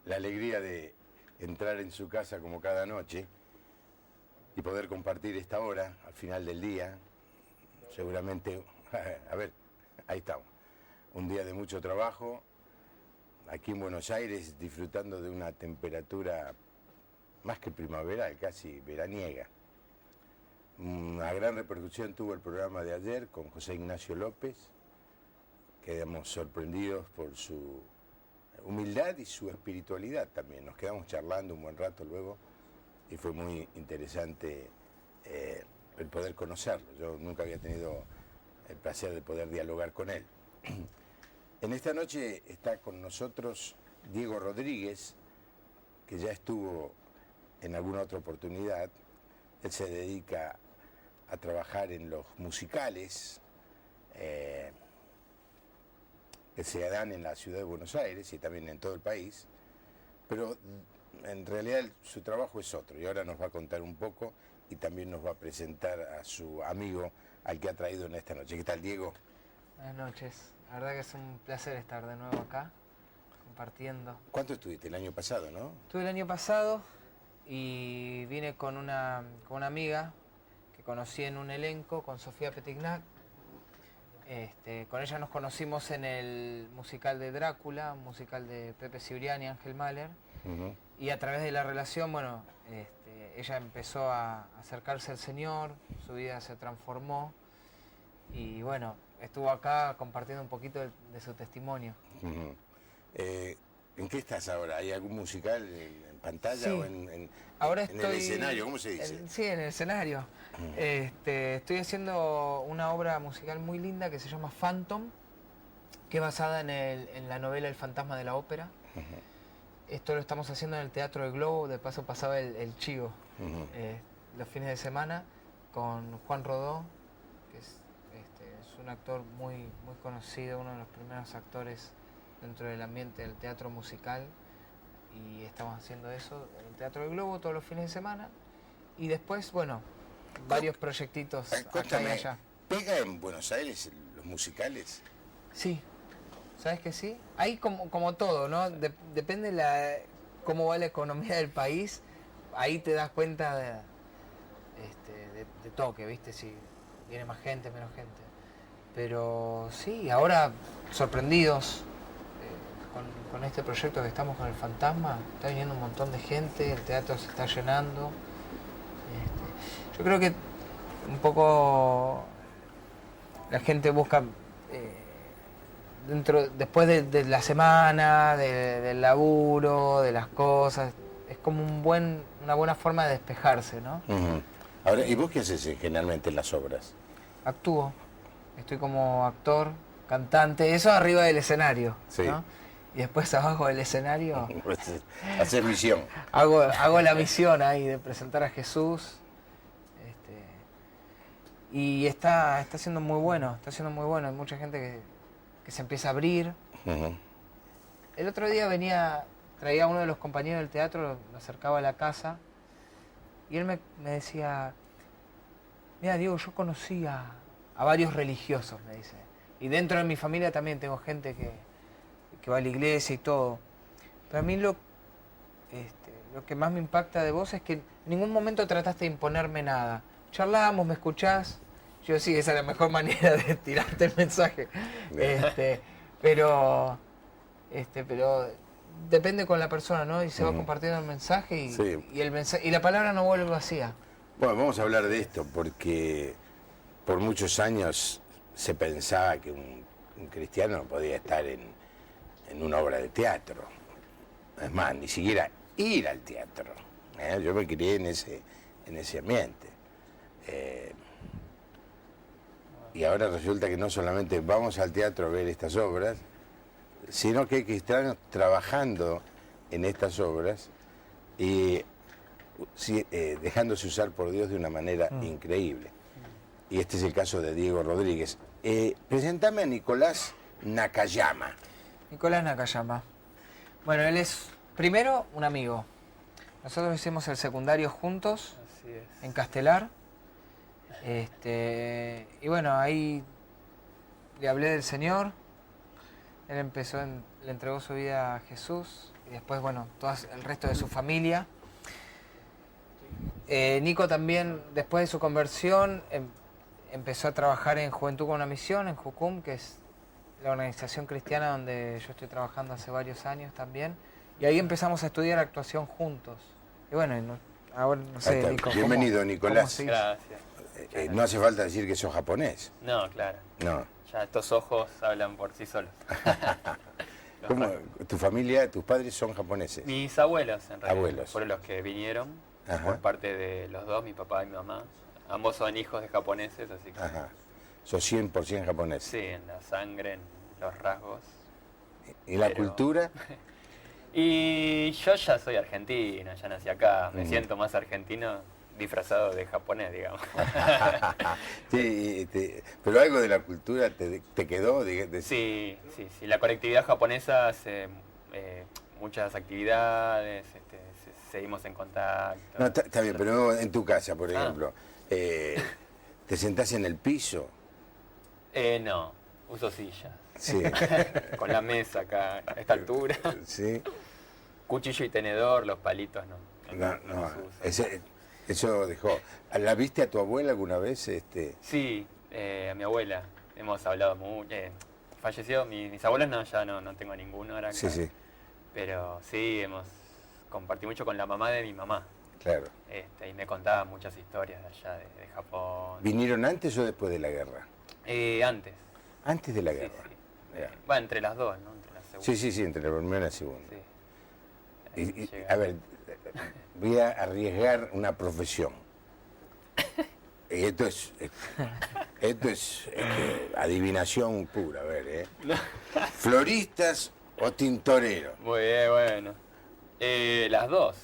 la alegría de entrar en su casa como cada noche y poder compartir esta hora al final del día. Seguramente, a ver, ahí estamos. Un día de mucho trabajo, aquí en Buenos Aires, disfrutando de una temperatura más que primaveral, casi veraniega. Una gran repercusión tuvo el programa de ayer con José Ignacio López. Quedamos sorprendidos por su humildad y su espiritualidad también. Nos quedamos charlando un buen rato luego y fue muy interesante el poder conocerlo. Yo nunca había tenido el placer de poder dialogar con él. En esta noche está con nosotros Diego Rodríguez, que ya estuvo en alguna otra oportunidad. Él se dedica a trabajar en los musicales que se dan en la ciudad de Buenos Aires y también en todo el país, pero en realidad su trabajo es otro y ahora nos va a contar un poco y también nos va a presentar a su amigo al que ha traído en esta noche. ¿Qué tal, Diego? Buenas noches, la verdad que es un placer estar de nuevo acá, compartiendo. ¿Cuánto estuviste? El año pasado, ¿no? Estuve el año pasado y vine con una amiga que conocí en un elenco, con Sofía Petignac. Con ella nos conocimos en el musical de Drácula, un musical de Pepe Cibrián y Ángel Mahler. Y a través de la relación, bueno, ella empezó a acercarse al Señor, su vida se transformó y bueno, estuvo acá compartiendo un poquito de su testimonio. ¿En qué estás ahora? ¿Hay algún musical en pantalla Sí. o en el escenario? ¿Cómo se dice? Sí, en el escenario. Estoy haciendo una obra musical muy linda que se llama Phantom, que es basada en la novela El fantasma de la ópera. Esto lo estamos haciendo en el Teatro del Globo, de paso pasaba el chivo los fines de semana con Juan Rodó, que es un actor muy, muy conocido, uno de los primeros actores dentro del ambiente del teatro musical, y estamos haciendo eso en el Teatro del Globo todos los fines de semana y después, bueno, varios proyectitos acá y allá. ¿Pega en Buenos Aires los musicales? Sí, ¿sabes que sí? Ahí como todo, ¿no? Depende cómo va la economía del país, ahí te das cuenta de toque, ¿viste? Si viene más gente, menos gente. Pero sí, ahora sorprendidos con este proyecto que estamos con el Fantasma, está viniendo un montón de gente, el teatro se está llenando. Yo creo que un poco la gente busca después de la semana, del laburo, de las cosas, es como una buena forma de despejarse, ¿no? Ahora, ¿y vos qué haces generalmente en las obras? Actúo, estoy como actor, cantante, eso arriba del escenario, sí, ¿no? Y después abajo del escenario hacer misión. Hago la misión ahí de presentar a Jesús. Y está siendo muy bueno, hay mucha gente que se empieza a abrir. El otro día traía a uno de los compañeros del teatro, lo acercaba a la casa y él me decía, mira Diego, yo conocí a varios religiosos, me dice, y dentro de mi familia también tengo gente que va a la iglesia y todo, pero a mí lo que más me impacta de vos es que en ningún momento trataste de imponerme nada. Charlamos, me escuchás, yo sí, esa es la mejor manera de tirarte el mensaje. Pero depende con la persona, ¿no? Y se va compartiendo el mensaje y la palabra no vuelve vacía. Bueno, vamos a hablar de esto porque por muchos años se pensaba que un cristiano no podía estar en una obra de teatro. Es más, ni siquiera ir al teatro. Yo me crié en ese ambiente. Y ahora resulta que no solamente vamos al teatro a ver estas obras, sino que hay cristianos trabajando en estas obras y dejándose usar por Dios de una manera increíble. Y este es el caso de Diego Rodríguez. Presentame a Nicolás Nakayama. Nicolás Nakayama. Bueno, él es, primero, un amigo. Nosotros hicimos el secundario juntos, en Castelar. Y bueno, ahí le hablé del Señor. Él empezó, le entregó su vida a Jesús y después, bueno, todo el resto de su familia. Nico también, después de su conversión, empezó a trabajar en Juventud con una Misión, en Jucum, que es la organización cristiana donde yo estoy trabajando hace varios años también. Y ahí empezamos a estudiar actuación juntos. Y bueno, ahora no sé, Nico. Bienvenido, Nicolás. Gracias. No hace falta decir que sos japonés. No, claro. No. Ya estos ojos hablan por sí solos. ¿Cómo? ¿Tu familia, tus padres son japoneses? Mis abuelos, en realidad. Abuelos. Fueron los que vinieron, Ajá. por parte de los dos, mi papá y mi mamá. Ambos son hijos de japoneses, así que... Ajá. Sos 100% japonés. Sí, en la sangre, en los rasgos. ¿Y la Pero- cultura? Y yo ya soy argentino, ya nací acá. Me siento más argentino disfrazado de japonés, digamos. Sí, pero algo de la cultura te quedó. Sí. La colectividad japonesa hace muchas actividades, seguimos en contacto. No, está bien, pero en tu casa, por Ah. ejemplo, ¿te sentás en el piso? No, uso sillas. Sí. Con la mesa acá, a esta altura. Sí. Cuchillo y tenedor, los palitos no. No, los uso. eso dejó. ¿La viste a tu abuela alguna vez? Sí, a mi abuela. Hemos hablado mucho. Falleció, mis abuelos no, ya no tengo ninguno ahora. Sí, sí, Pero sí, compartí mucho con la mamá de mi mamá. claro. Y me contaba muchas historias de allá, de Japón. ¿Vinieron antes o después de la guerra? Antes. Antes de la Sí, guerra. sí. Ya. Bueno, entre las dos, ¿no? Entre la segunda. Sí, entre la primera y la segunda. Sí. A ver, voy a arriesgar una profesión. Esto es adivinación pura, a ver, ¿eh? ¿Floristas o tintoreros? Muy bien, bueno. Las dos.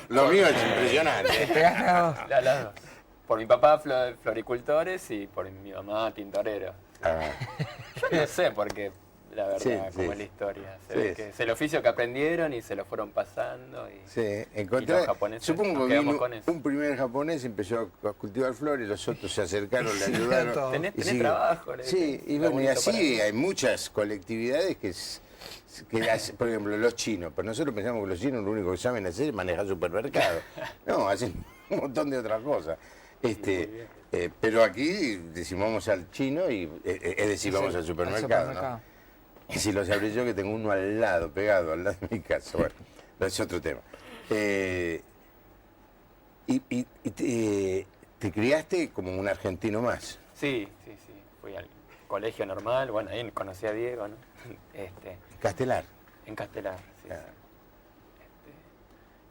Lo mío es impresionante. Pegaste a dos. Las dos. Por mi papá, floricultores, y por mi mamá, tintoreros. Ah, Yo no sé, porque la verdad, Sí, cómo sí. es la historia. Se Sí, ve que es el oficio que aprendieron y se lo fueron pasando. Y, sí, y encontré. los japoneses Supongo nos que quedamos vino con eso. un primer japonés, empezó a cultivar flores, los otros se acercaron, le ayudaron. todo. Tenés y sigue. trabajo, Sí, y está bueno, y bonito así para- hay muchas colectividades por ejemplo, los chinos, pero nosotros pensamos que los chinos lo único que saben hacer es manejar supermercados. No, hacen un montón de otras cosas. Pero aquí decimos vamos al chino y es decir, vamos al supermercado, ¿no? Y si lo sabré yo que tengo uno al lado, pegado, al lado de mi casa. Bueno, es otro tema. Te criaste como un argentino más. Sí. Fui al colegio normal, bueno, ahí conocí a Diego, ¿no? Castelar. En Castelar, sí. Ah.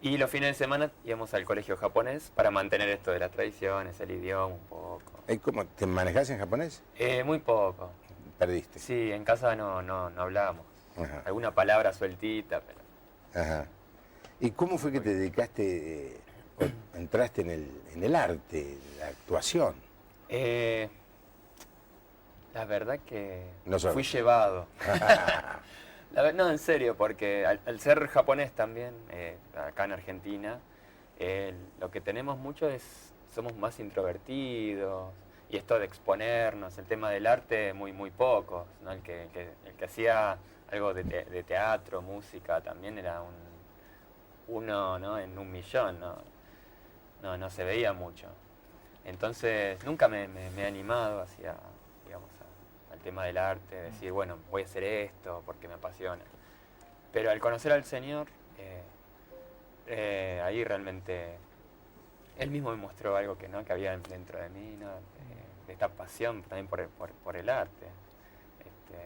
Y los fines de semana íbamos al colegio japonés para mantener esto de las tradiciones, el idioma un poco. ¿Cómo te manejás en japonés? Muy poco. Perdiste. Sí, en casa no hablábamos. Ajá. Alguna palabra sueltita, pero... Ajá. ¿Y cómo fue que te dedicaste, o entraste en el arte, la actuación? La verdad que No sabes. fui llevado. No, en serio, porque al ser japonés también, acá en Argentina, lo que tenemos mucho somos más introvertidos, y esto de exponernos, el tema del arte, muy pocos, ¿no? El que hacía algo de teatro, música, también era uno, ¿no? En 1.000.000, no se veía mucho. Entonces nunca me he animado hacia, digamos, al tema del arte, decir, bueno, voy a hacer esto porque me apasiona. Pero al conocer al Señor, ahí realmente Él mismo me mostró algo que había dentro de mí, ¿no? De esta pasión también por el arte.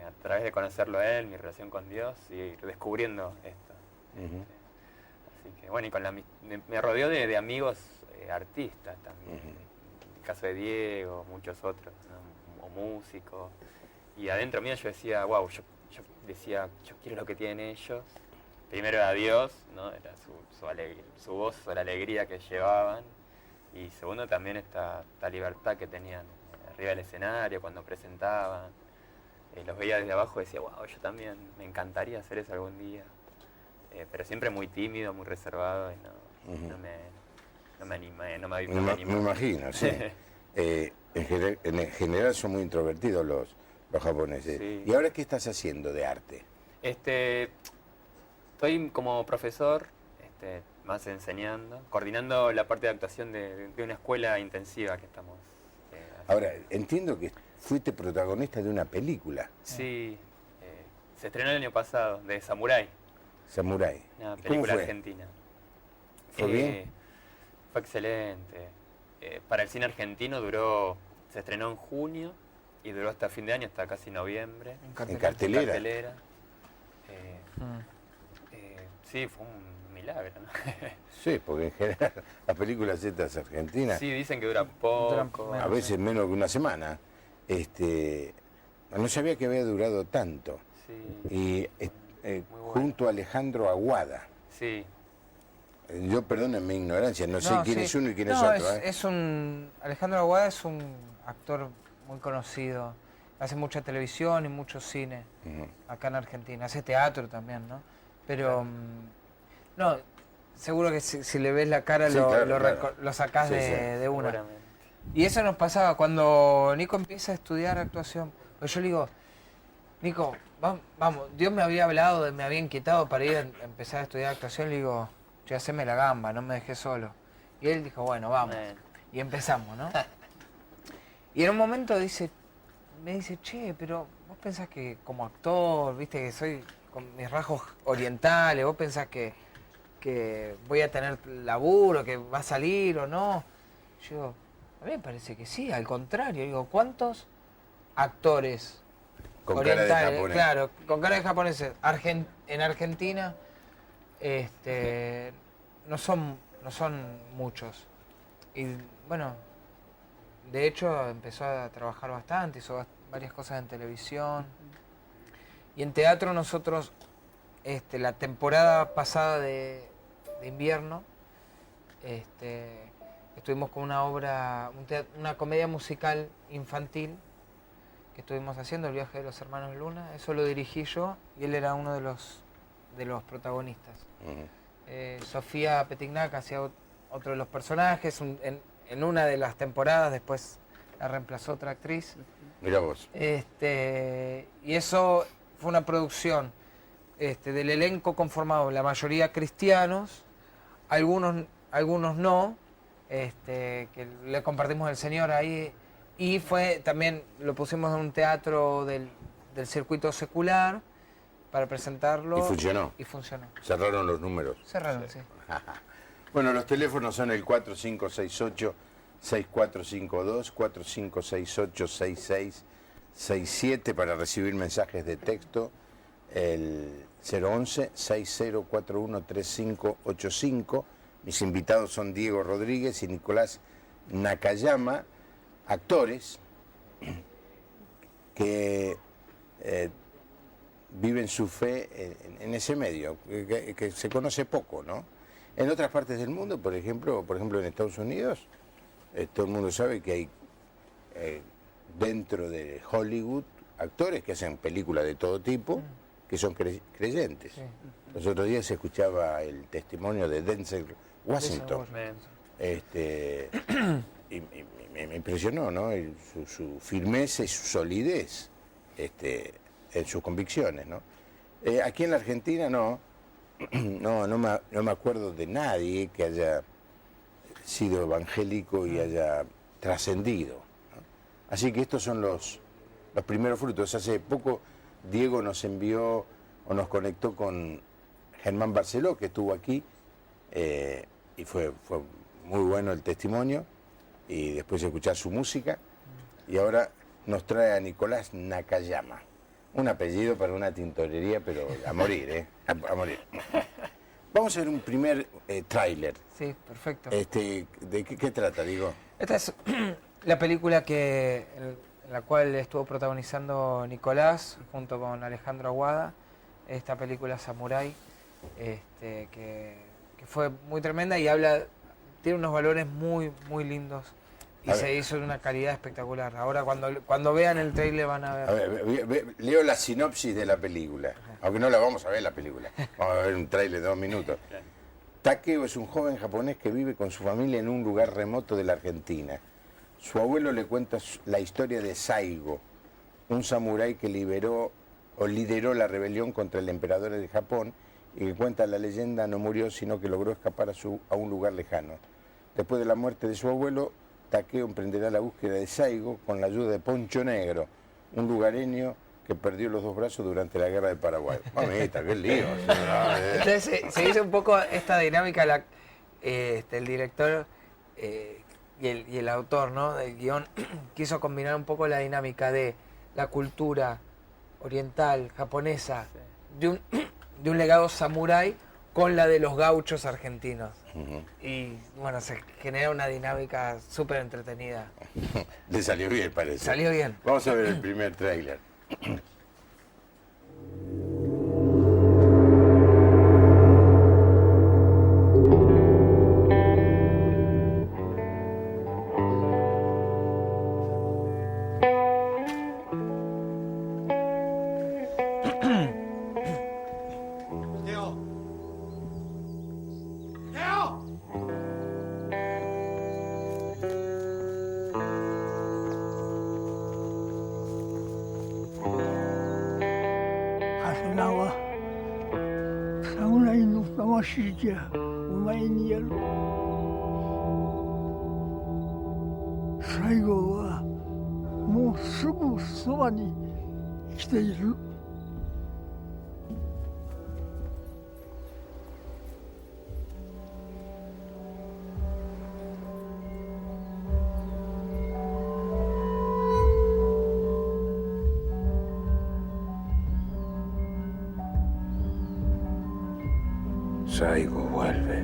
A través de conocerlo a Él, mi relación con Dios, y ir descubriendo esto. Ujú. Así que bueno, y me rodeó de amigos artistas también. Ujú. En el caso de Diego, muchos otros, ¿no? O músicos. Y adentro mío yo decía, wow, yo decía, yo quiero lo que tienen ellos. Primero era Dios, ¿no? Era su voz, la alegría que llevaban. Y segundo también esta libertad que tenían arriba del escenario, cuando presentaban. Los veía desde abajo y decía, wow, yo también me encantaría hacer eso algún día. Pero siempre muy tímido, muy reservado, y Ujú. no me animé, no me Me animé. imagino, sí. En general son muy introvertidos Los japoneses. Sí. ¿Y ahora qué estás haciendo de arte? Estoy como profesor, más enseñando, coordinando la parte de actuación de una escuela intensiva que estamos haciendo. Ahora, entiendo que fuiste protagonista de una película, Sí, se estrenó el año pasado, de Samurai, Samurai. una ¿Cómo película fue? argentina. ¿Fue bien? Fue excelente. Para el cine argentino se estrenó en junio y duró hasta fin de año, hasta casi noviembre. En cartelera. Cartelera. Mm. Sí, fue un milagro, ¿no? Sí, porque en general las películas estas argentinas, Sí, dicen que dura poco. a veces menos que una semana, no sabía que había durado tanto. Sí, Y bueno. junto a Alejandro Aguada. sí. Yo perdonen mi ignorancia, no sé quién sí. es uno y quién es No, otro. Alejandro Aguada es un actor muy conocido. Hace mucha televisión y mucho cine Ujú. acá en Argentina. Hace teatro también, ¿no? Pero, no, seguro que si le ves la cara Sí, claro. lo sacás Sí, de una. Seguramente. Y eso nos pasaba cuando Nico empieza a estudiar actuación. Pues yo le digo, Nico, vamos, Dios me había hablado, me había inquietado para ir a empezar a estudiar actuación. Le digo, che, haceme la gamba, no me dejé solo. Y él dijo, bueno, vamos. Bueno. Y empezamos, ¿no? Y en un momento me dice, che, pero vos pensás que como actor, viste que soy con mis rasgos orientales, vos pensás que voy a tener laburo, que va a salir o no. Yo digo, a mí me parece que sí, al contrario. Digo, ¿cuántos actores Con cara de orientales, japonés. claro, con cara de japoneses, en Argentina, no son muchos? Y bueno, de hecho empezó a trabajar bastante, hizo varias cosas en televisión. Y en teatro nosotros, la temporada pasada de invierno, estuvimos con una obra, una comedia musical infantil que estuvimos haciendo, El viaje de los hermanos Luna. Eso lo dirigí yo y él era uno de los protagonistas. Ujú. Sofía Petignac hacía otro de los personajes en una de las temporadas, después la reemplazó otra actriz. Mirá vos. Y eso fue una producción del elenco conformado, la mayoría cristianos, algunos no, que le compartimos el Señor ahí, y también lo pusimos en un teatro del circuito secular para presentarlo. Y funcionó. Y funcionó. Cerraron los números. Cerraron, sí. Bueno, los teléfonos son el 4568-6452, 4568-6667 para recibir mensajes de texto, el 011-6041-3585. Mis invitados son Diego Rodríguez y Nicolás Nakayama, actores que viven su fe en ese medio, que se conoce poco, ¿no? En otras partes del mundo, por ejemplo en Estados Unidos, todo el mundo sabe que hay dentro de Hollywood actores que hacen películas de todo tipo, que son creyentes. Sí. Los otros días se escuchaba el testimonio de Denzel Washington. Y me impresionó, ¿no? Su firmeza y su solidez en sus convicciones, ¿no? Aquí en la Argentina no me acuerdo de nadie que haya sido evangélico y haya trascendido, ¿no? Así que estos son los primeros frutos. Hace poco Diego nos envió o nos conectó con Germán Barceló, que estuvo aquí, y fue muy bueno el testimonio, y después escuchar su música, y ahora nos trae a Nicolás Nakayama. Un apellido para una tintorería, pero a morir, ¿eh? A morir. Vamos a ver un primer tráiler. Sí, perfecto. ¿De qué trata, Diego? Esta es la película en la cual estuvo protagonizando Nicolás junto con Alejandro Aguada. Esta película Samurai, que fue muy tremenda y tiene unos valores muy, muy lindos. Y se hizo de una calidad espectacular. Ahora cuando vean el trailer van a ver. A ver, leo la sinopsis de la película, aunque no la vamos a ver la película. Vamos a ver un tráiler de 2 minutos. Takeo es un joven japonés que vive con su familia en un lugar remoto de la Argentina. Su abuelo le cuenta la historia de Saigo, un samurái que lideró la rebelión contra el emperador de Japón y que cuenta la leyenda no murió sino que logró escapar a un lugar lejano. Después de la muerte de su abuelo, Takeo emprenderá la búsqueda de Saigo con la ayuda de Poncho Negro, un lugareño que perdió los dos brazos durante la guerra de Paraguay. Mamita, qué lío. Entonces se hizo un poco esta dinámica, el director y el autor, ¿no?, del guión quiso combinar un poco la dinámica de la cultura oriental, japonesa, de un legado samurái con la de los gauchos argentinos. Y bueno, se genera una dinámica súper entretenida. Le salió bien, parece. Salió bien. Vamos a ver el primer tráiler. Saigo vuelve.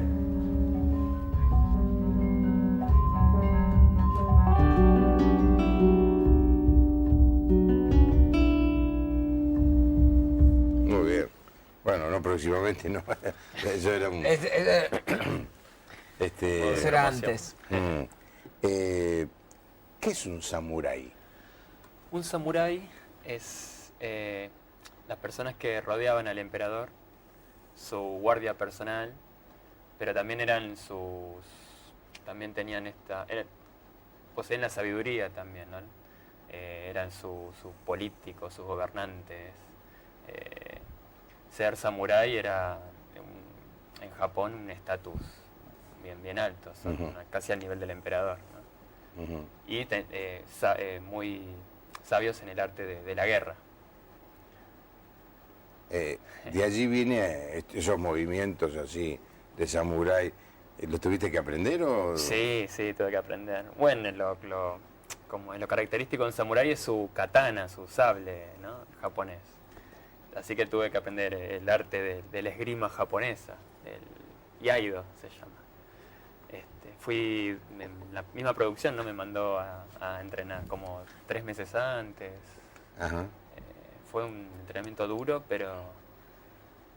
Muy bien. Bueno, no próximamente, no. Eso era un... Eso era antes. ¿Qué es un samurái? Un samurái es las personas que rodeaban al emperador, su guardia personal, pero también también tenían poseen la sabiduría también, ¿no? Eran sus políticos, sus gobernantes. Ser samurái era en Japón un estatus bien alto, son casi al nivel del emperador, ¿no? Y muy sabios en el arte de la guerra. De allí viene esos movimientos así de samurái. ¿Los tuviste que aprender o...? Sí, tuve que aprender. Bueno, como lo característico de un samurái es su katana, su sable, ¿no?, japonés. Así que tuve que aprender el arte de la esgrima japonesa, el iaido se llama. La misma producción no me mandó a entrenar como 3 meses antes. Ajá. Fue un entrenamiento duro, pero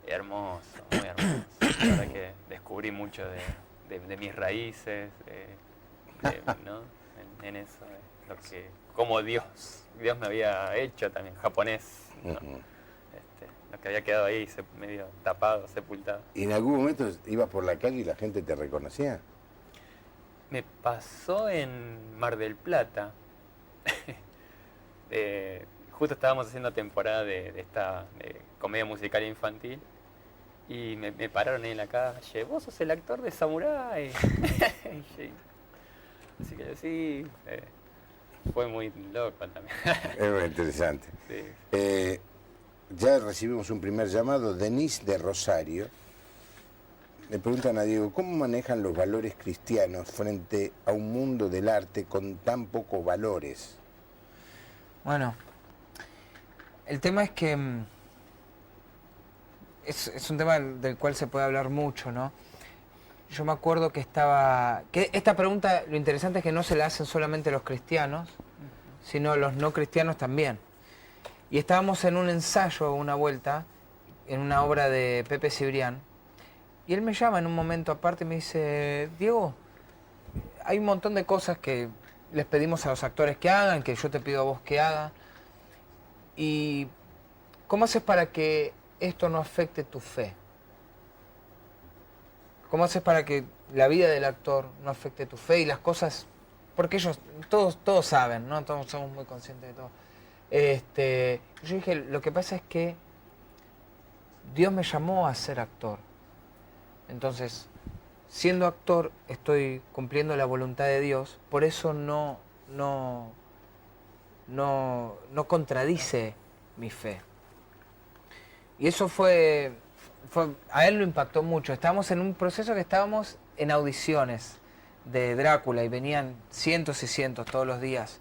hermoso, muy hermoso. La verdad que descubrí mucho de mis raíces, ¿no? en eso, como Dios me había hecho también, japonés, ¿no? Lo que había quedado ahí medio tapado, sepultado. ¿Y en algún momento ibas por la calle y la gente te reconocía? Me pasó en Mar del Plata. Justo estábamos haciendo temporada de esta comedia musical infantil y me pararon ahí en la calle. ¿Vos sos el actor de Samurái? Así que sí, fue muy loco también. Es muy interesante. Sí. Ya recibimos un primer llamado. Denise de Rosario. Le preguntan a Diego, ¿cómo manejan los valores cristianos frente a un mundo del arte con tan pocos valores? Bueno, el tema es que es un tema del cual se puede hablar mucho, ¿no? Yo me acuerdo que esta pregunta, lo interesante es que no se la hacen solamente los cristianos, sino los no cristianos también. Y estábamos en un ensayo, una vuelta, en una obra de Pepe Cibrián, y él me llama en un momento aparte y me dice, Diego, hay un montón de cosas que les pedimos a los actores que hagan, que yo te pido a vos que hagas, y ¿cómo haces para que esto no afecte tu fe? ¿Cómo haces para que la vida del actor no afecte tu fe y las cosas? Porque ellos, todos saben, ¿no? Todos somos muy conscientes de todo. Yo dije, lo que pasa es que Dios me llamó a ser actor. Entonces, siendo actor, estoy cumpliendo la voluntad de Dios, por eso no contradice mi fe. Y eso a él lo impactó mucho. Estábamos en un proceso que estábamos en audiciones de Drácula y venían cientos y cientos todos los días.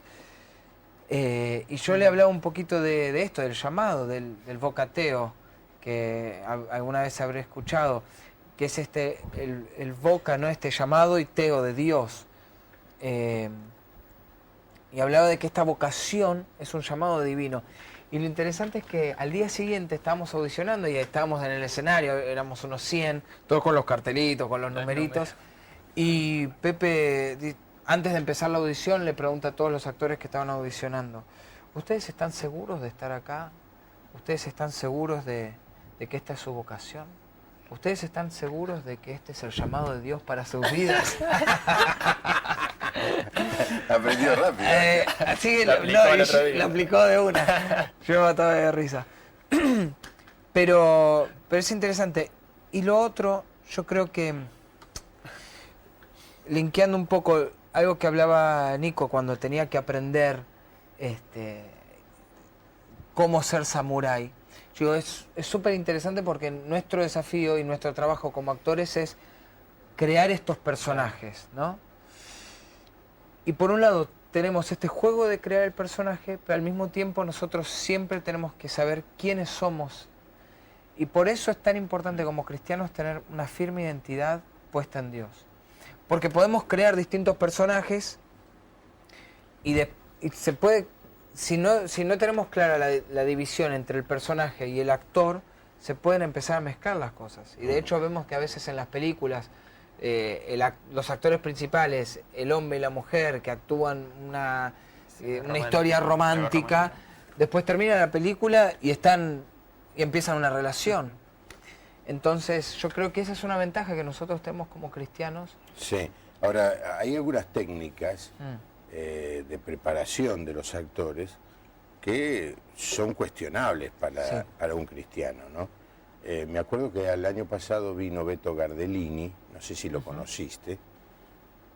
Y yo le hablaba un poquito de esto, del llamado, del vocateo, que alguna vez habré escuchado, que es el voca, ¿no? Este llamado y teo de Dios. Y hablaba de que esta vocación es un llamado divino. Y lo interesante es que al día siguiente estábamos audicionando y estábamos en el escenario, éramos unos 100, todos con los cartelitos, con los numeritos. Y Pepe, antes de empezar la audición, le pregunta a todos los actores que estaban audicionando: ¿ustedes están seguros de estar acá? ¿Ustedes están seguros de que esta es su vocación? ¿Ustedes están seguros de que este es el llamado de Dios para sus vidas? Aprendió rápido. Así que lo aplicó de una. Yo me mataba de risa. Pero es interesante. Y lo otro, yo creo que, linkeando un poco algo que hablaba Nico cuando tenía que aprender cómo ser samurái. Digo, es súper interesante porque nuestro desafío y nuestro trabajo como actores es crear estos personajes, ¿no? Y por un lado tenemos este juego de crear el personaje, pero al mismo tiempo nosotros siempre tenemos que saber quiénes somos. Y por eso es tan importante como cristianos tener una firme identidad puesta en Dios. Porque podemos crear distintos personajes y se puede... Si no tenemos clara la división entre el personaje y el actor, se pueden empezar a mezclar las cosas. Y de hecho vemos que a veces en las películas los actores principales, el hombre y la mujer, que actúan una historia romántica, después termina la película y empiezan una relación. Entonces yo creo que esa es una ventaja que nosotros tenemos como cristianos. Sí. Ahora, hay algunas técnicas de preparación de los actores que son cuestionables para un cristiano, ¿no? Me acuerdo que el año pasado vino Beto Gardellini, no sé si lo conociste.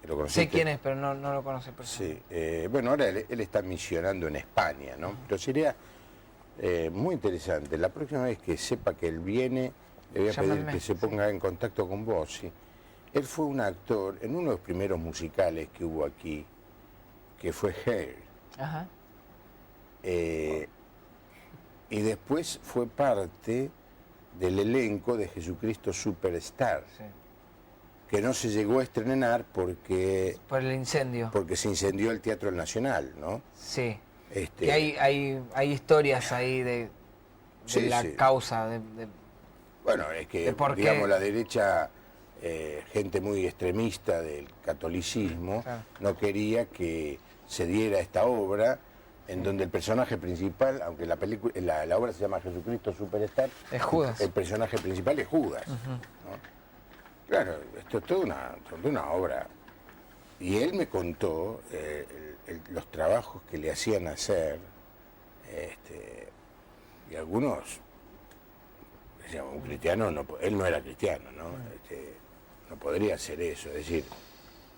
¿Lo conociste? Sé quién es, pero no lo conoce. Sí, bueno, ahora él está misionando en España, ¿no? Pero sería muy interesante. La próxima vez que sepa que él viene, le voy a pedir que se ponga en contacto con vos. ¿Sí? Él fue un actor en uno de los primeros musicales que hubo aquí, que fue Hair. Ajá. Y después fue parte del elenco de Jesucristo Superstar, Sí. que no se llegó a estrenar porque Por el incendio. porque se incendió el Teatro Nacional, ¿no? Sí. Que hay historias ahí de la causa. Bueno, es que, digamos, la derecha, gente muy extremista del catolicismo, Claro. no quería que se diera esta obra en donde el personaje principal, aunque la obra se llama Jesucristo Superstar, Es Judas. el personaje principal es Judas. ¿No? Claro, esto es toda una obra. Y él me contó los trabajos que le hacían hacer, y algunos, decíamos, un cristiano, él no era cristiano, ¿no? No podría hacer eso, es decir,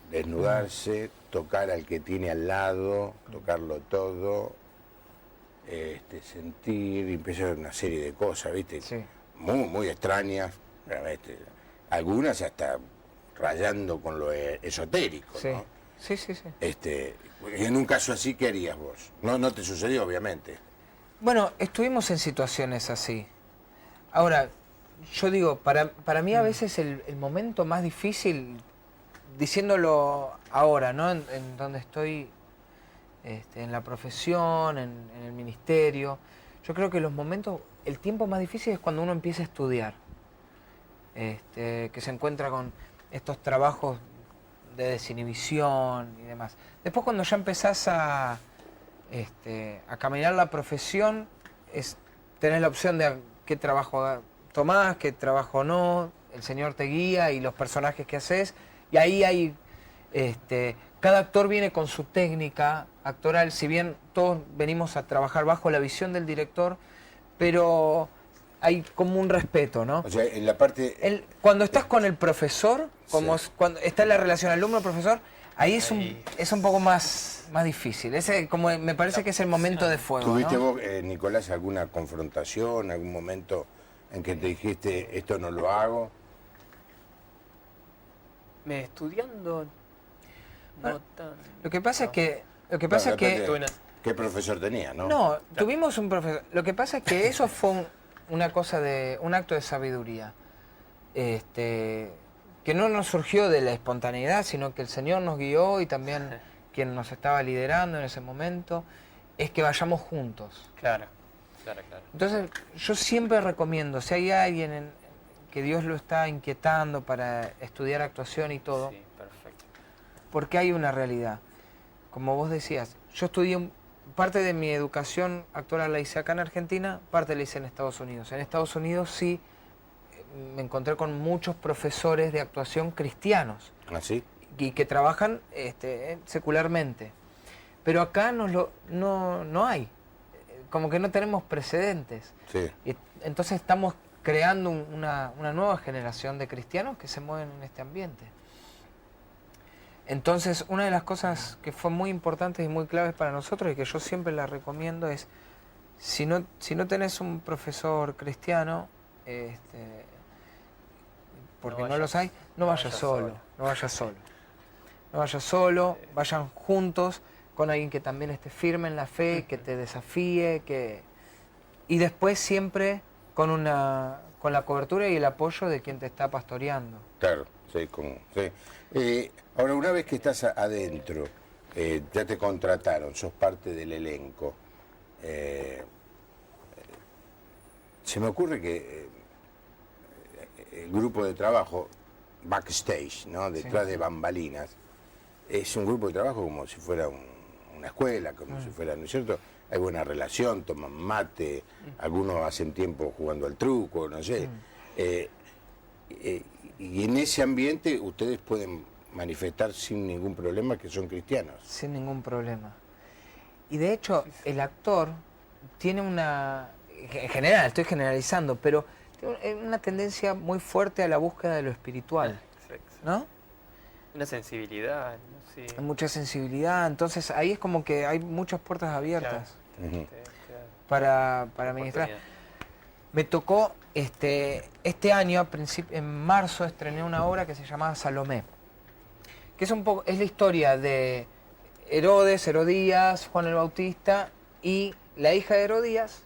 desnudarse, tocar al que tiene al lado, tocarlo todo, sentir, y empezar una serie de cosas, ¿viste? Sí. Muy, muy extrañas, realmente. Algunas hasta rayando con lo esotérico, Sí. ¿no? Sí. En un caso así, ¿qué harías vos? No te sucedió, obviamente. Bueno, estuvimos en situaciones así. Ahora, yo digo, para mí a veces el momento más difícil, diciéndolo ahora, ¿no? En donde estoy, en la profesión, en el ministerio, yo creo que el tiempo más difícil es cuando uno empieza a estudiar, que se encuentra con estos trabajos de desinhibición y demás. Después, cuando ya empezás a caminar la profesión, tenés la opción de qué trabajo tomás, qué trabajo no, el Señor te guía y los personajes que haces, y ahí hay, cada actor viene con su técnica actoral, si bien todos venimos a trabajar bajo la visión del director, pero hay como un respeto, ¿no? O sea, en la parte... Cuando estás con el profesor, como Sí. cuando está en la relación alumno-profesor, ahí es un poco más difícil. Ese como me parece que es el momento de fuego, ¿Tuviste ¿no? vos, Nicolás, alguna confrontación, algún momento en que te dijiste, esto no lo hago? Estudiando, Bueno, no tan... Lo que pasa no. es que Depende ¿qué profesor tenía, no? no, tuvimos un profesor. Lo que pasa es que eso fue un acto de sabiduría. Que no nos surgió de la espontaneidad, sino que el Señor nos guió y también quien nos estaba liderando en ese momento, es que vayamos juntos. Claro, claro, claro. Entonces, yo siempre recomiendo, si hay alguien que Dios lo está inquietando para estudiar actuación y todo, Sí, perfecto. porque hay una realidad. Como vos decías, yo estudié parte de mi educación actoral la hice acá en Argentina, parte la hice en Estados Unidos. En Estados Unidos sí me encontré con muchos profesores de actuación cristianos ¿Así? y que trabajan secularmente. Pero acá no hay, como que no tenemos precedentes. Sí. Y entonces estamos creando una nueva generación de cristianos que se mueven en este ambiente. Entonces, una de las cosas que fue muy importantes y muy claves para nosotros y que yo siempre la recomiendo es, si no tenés un profesor cristiano, porque no los hay, no vayas solo, no vayas solo. No vayas solo, vayan juntos con alguien que también esté firme en la fe, que te desafíe, y después siempre con la cobertura y el apoyo de quien te está pastoreando. Claro, sí. Ahora, una vez que estás adentro, ya te contrataron, sos parte del elenco, se me ocurre que el grupo de trabajo, backstage, ¿no? Detrás de bambalinas, es un grupo de trabajo como si fuera una escuela, como si fuera, ¿no es cierto? Hay buena relación, toman mate, algunos hacen tiempo jugando al truco, no sé. Y en ese ambiente ustedes pueden manifestar sin ningún problema que son cristianos. Sin ningún problema. Y de hecho, el actor tiene en general, estoy generalizando, pero tiene una tendencia muy fuerte a la búsqueda de lo espiritual, ¿no? Una sensibilidad, ¿no? Sí. Hay mucha sensibilidad, entonces ahí es como que hay muchas puertas abiertas para ministrar. Me tocó este año, en marzo, estrené una obra que se llamaba Salomé, que es la historia de Herodes, Herodías, Juan el Bautista y la hija de Herodías,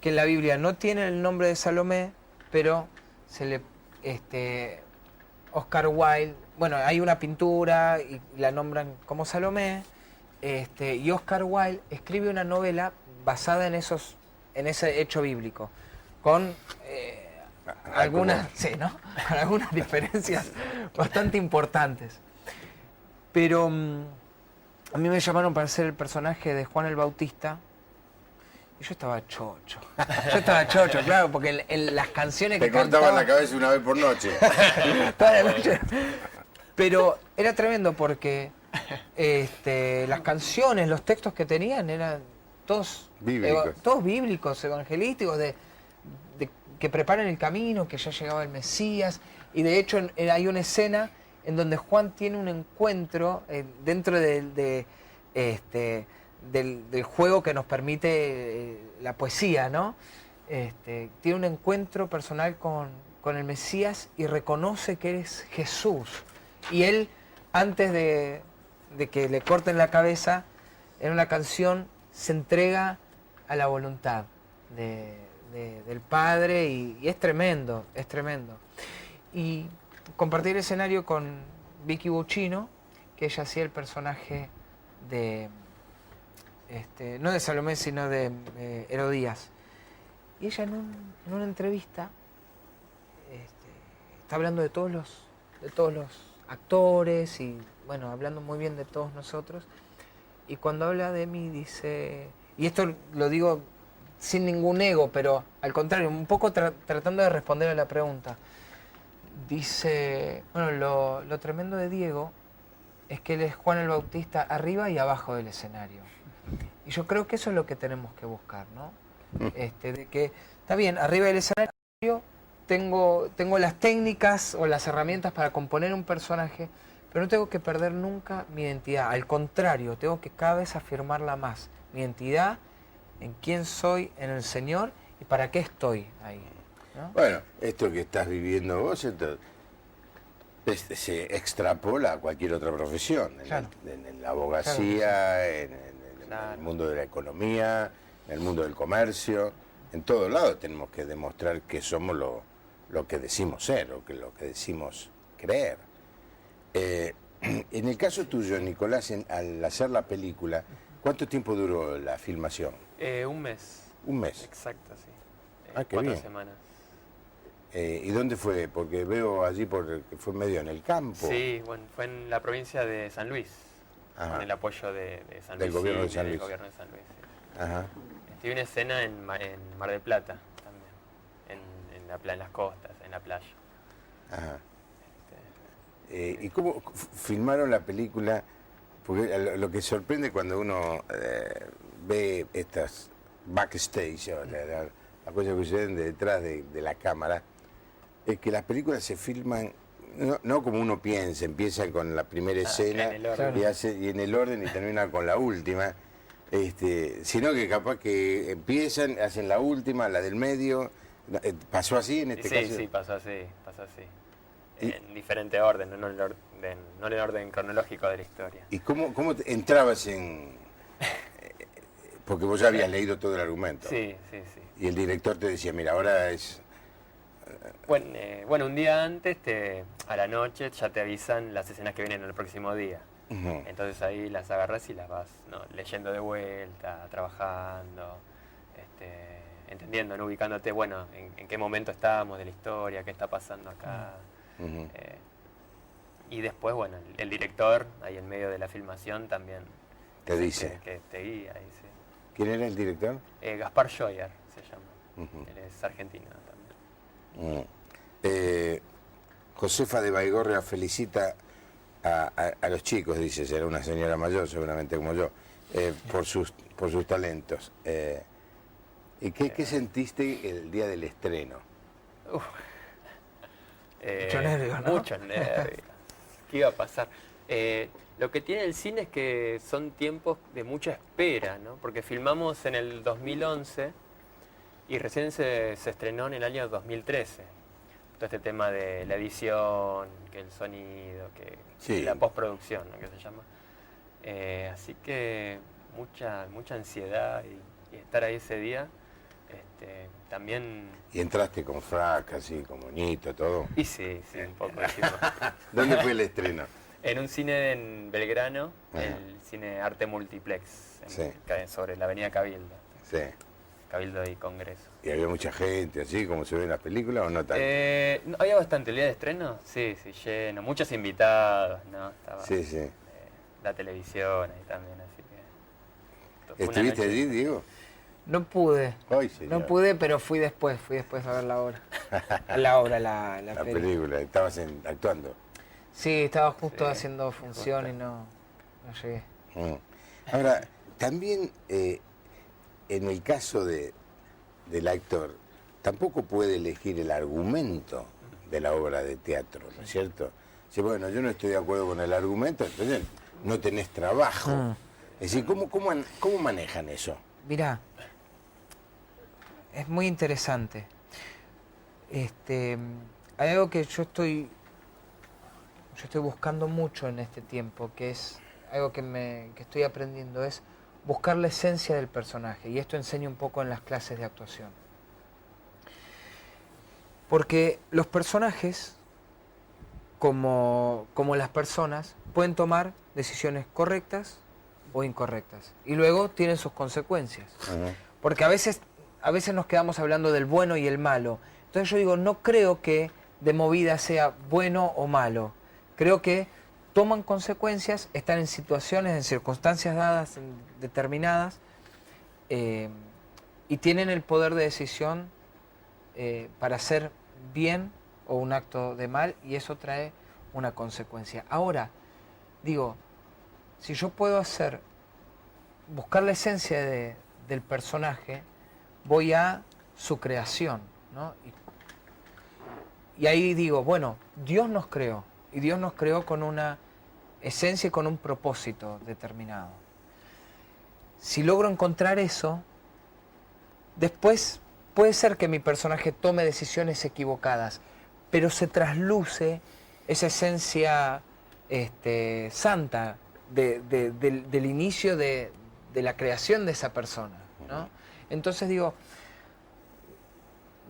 que en la Biblia no tiene el nombre de Salomé, pero se le Oscar Wilde, bueno, hay una pintura y la nombran como Salomé, y Oscar Wilde escribe una novela basada en ese hecho bíblico, con algunas, sí, ¿no? Con algunas diferencias bastante importantes. Pero a mí me llamaron para hacer el personaje de Juan el Bautista y yo estaba chocho. Yo estaba chocho, claro, porque en las canciones que Te cortaban la cabeza una vez por noche. toda la noche. Pero era tremendo porque las canciones, los textos que tenían eran todos bíblicos, evangelísticos, que preparan el camino, que ya llegaba el Mesías. Y de hecho hay una escena en donde Juan tiene un encuentro dentro del juego que nos permite la poesía, ¿no? Tiene un encuentro personal con el Mesías y reconoce que es Jesús. Y él, antes de que le corten la cabeza, en una canción se entrega a la voluntad del Padre y es tremendo, es tremendo. Y compartir escenario con Vicky Buccino, que ella hacía el personaje de, no de Salomé, sino de Herodías. Y ella en una entrevista está hablando de todos los actores y, bueno, hablando muy bien de todos nosotros. Y cuando habla de mí dice, y esto lo digo sin ningún ego, pero al contrario, un poco tratando de responder a la pregunta. Dice, bueno, lo tremendo de Diego es que él es Juan el Bautista arriba y abajo del escenario. Y yo creo que eso es lo que tenemos que buscar, ¿no? De que, está bien, arriba del escenario tengo las técnicas o las herramientas para componer un personaje, pero no tengo que perder nunca mi identidad. Al contrario, tengo que cada vez afirmarla más. Mi identidad, en quién soy, en el Señor y para qué estoy ahí, ¿no? Bueno, esto que estás viviendo vos se extrapola a cualquier otra profesión, Claro. en la abogacía, Claro en el mundo de la economía, en el mundo del comercio. En todos lados tenemos que demostrar que somos lo que decimos ser, o que lo que decimos creer. En el caso tuyo, Nicolás, al hacer la película, ¿cuánto tiempo duró la filmación? Un mes. Un mes. Exacto, sí. Ah, qué 4 bien. semanas. ¿Y dónde fue? Porque veo allí que fue medio en el campo. Sí, bueno, fue en la provincia de San Luis, Ajá. con el apoyo de San Del Luis. gobierno de sí, San del Luis. gobierno de San Luis, sí. Ajá. Tuve una escena en Mar del Plata también, en las costas, en la playa. Ajá. ¿Y cómo filmaron la película? Porque lo que sorprende cuando uno ve estas backstage, o las cosas que suceden detrás de la cámara, es que las películas se filman no como uno piensa, empiezan con la primera escena en el orden. y en el orden y terminan con la última, sino que capaz que empiezan, hacen la última, la del medio. ¿Pasó así en este caso? Sí, pasó así. En diferente orden, no en el orden cronológico de la historia. ¿Y cómo entrabas porque vos ya habías leído todo el argumento? Sí. Y el director te decía, mira, ahora es... Bueno, un día antes, a la noche, ya te avisan las escenas que vienen el próximo día. Ujú. Entonces ahí las agarras y las vas leyendo de vuelta, trabajando, entendiendo, ¿no? Ubicándote, bueno, en qué momento estamos de la historia, qué está pasando acá. Ujú. Y después, bueno, el director, ahí en medio de la filmación, también Te dice. que te guía, ahí sí. ¿Quién era el director? Gaspar Scheuer se llama. Ujú. Él es argentino también. Josefa de Baigorria felicita a los chicos, dice, será una señora mayor seguramente como yo, por sus talentos. ¿Y qué sentiste el día del estreno? Mucho nervio, ¿no? Mucho nervio. ¿Qué iba a pasar? Lo que tiene el cine es que son tiempos de mucha espera, ¿no? Porque filmamos en el 2011 y recién se estrenó en el año 2013. Todo este tema de la edición, que el sonido, que Sí. la postproducción, ¿no? Que se llama. Así que mucha ansiedad y estar ahí ese día. También... Y entraste con frac, así, con moñito, todo. Y sí, un poco hicimos. ¿Dónde fue el estreno? En un cine en Belgrano, Ajá. el cine Arte Multiplex, Sí. sobre la avenida Cabildo. Sí. Cabildo y Congreso. ¿Y había mucha gente, así, como se ve en las películas, o no tanto? No, había bastante el día de estreno, sí, lleno, muchos invitados, ¿no? Estaba Sí. la televisión ahí también, así que... fue una ¿Estuviste noche- allí, Diego? No pude. Ay, señor. No pude, pero fui después a ver la obra. La La peli. película, estabas actuando. Sí, estaba justo Sí, haciendo función y no llegué. Ahora, también en el caso del actor, tampoco puede elegir el argumento de la obra de teatro, ¿no es cierto? Si bueno, yo no estoy de acuerdo con el argumento, entonces no tenés trabajo. Es decir, ¿cómo manejan eso? Mirá, es muy interesante. Hay algo que yo estoy buscando mucho en este tiempo, que es algo que estoy aprendiendo, es buscar la esencia del personaje. Y esto enseño un poco en las clases de actuación. Porque los personajes, como las personas, pueden tomar decisiones correctas o incorrectas. Y luego tienen sus consecuencias. Ujú. Porque a veces nos quedamos hablando del bueno y el malo. Entonces yo digo, no creo que de movida sea bueno o malo. Creo que toman consecuencias, están en situaciones, en circunstancias dadas, determinadas, y tienen el poder de decisión para hacer bien o un acto de mal, y eso trae una consecuencia. Ahora, digo, si yo puedo buscar la esencia del personaje, voy a su creación, ¿no? Y ahí digo, bueno, Dios nos creó, y Dios nos creó con una esencia y con un propósito determinado. Si logro encontrar eso, después puede ser que mi personaje tome decisiones equivocadas, pero se trasluce esa esencia santa del inicio de la creación de esa persona, ¿no? Entonces digo,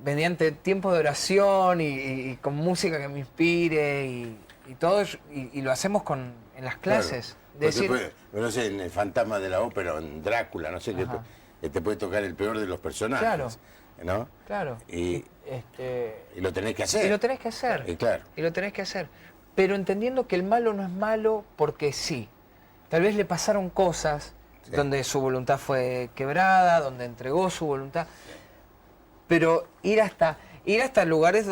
mediante tiempo de oración y con música que me inspire y todo, y lo hacemos en las clases. Claro. No sé, en El Fantasma de la Ópera o en Drácula, no sé, que te puede tocar el peor de los personajes. Claro. ¿No? Claro. Y lo tenés que hacer. Y lo tenés que hacer. Claro. Y lo tenés que hacer. Pero entendiendo que el malo no es malo porque sí. Tal vez le pasaron cosas donde su voluntad fue quebrada, donde entregó su voluntad. Pero ir hasta lugares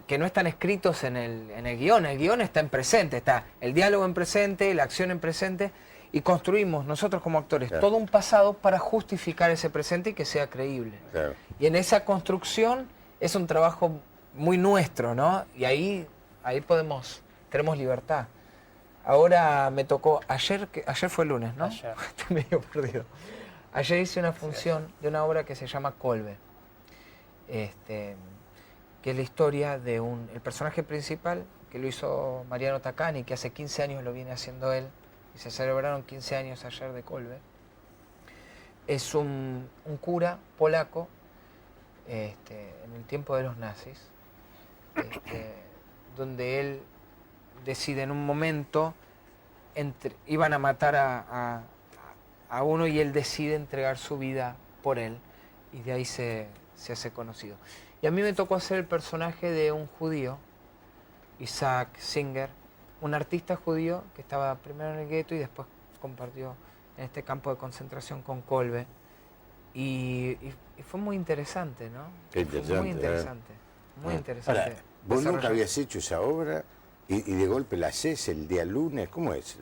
que no están escritos en el guión. El guión está en presente, está el diálogo en presente, la acción en presente, y construimos nosotros como actores todo un pasado para justificar ese presente y que sea creíble. Claro. Y en esa construcción es un trabajo muy nuestro, ¿no? Y ahí tenemos libertad. Ahora me tocó, ayer fue el lunes, ¿no? Ayer. Estoy medio perdido. Ayer hice una función de una obra que se llama Colbe, que es la historia de el personaje principal, que lo hizo Mariano Tacani, que hace 15 años lo viene haciendo él, y se celebraron 15 años ayer de Colbe. Es un cura polaco en el tiempo de los nazis, donde él decide en un momento, iban a matar a uno y él decide entregar su vida por él, y de ahí se hace conocido. Y a mí me tocó hacer el personaje de un judío, Isaac Singer, un artista judío que estaba primero en el gueto y después compartió en este campo de concentración con Colbe. Y fue muy interesante, ¿no? Qué interesante. Muy interesante, muy interesante. Ahora, vos nunca habías hecho esa obra y de golpe la haces el día lunes. ¿Cómo es?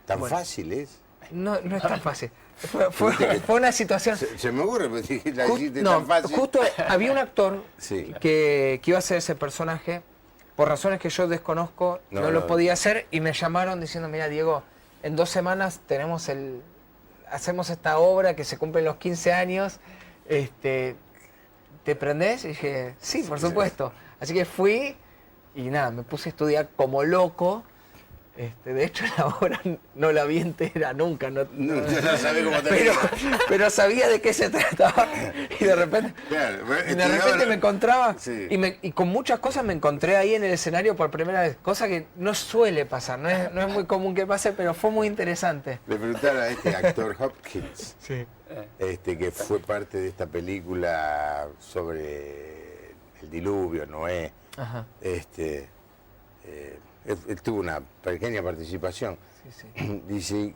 ¿Tan fácil es? No es tan fácil. Fue una situación... Se me ocurre, porque dije, la hiciste tan fácil. Justo había un actor Sí. que iba a hacer ese personaje, por razones que yo desconozco, no lo podía hacer, y me llamaron diciendo, mira, Diego, en 2 semanas hacemos esta obra que se cumplen los 15 años, ¿te prendés? Y dije, sí, por supuesto. Así que fui y nada, me puse a estudiar como loco. De hecho, la obra no la vi entera nunca. No sabés cómo termina. pero sabía de qué se trataba. Y de repente, me encontraba. Sí. Y con muchas cosas me encontré ahí en el escenario por primera vez. Cosa que no suele pasar. No es muy común que pase, pero fue muy interesante. Le preguntaron a este actor Hopkins, Sí. que fue parte de esta película sobre el diluvio, Noé. Ajá. Él tuvo una pequeña participación. Sí. Dice,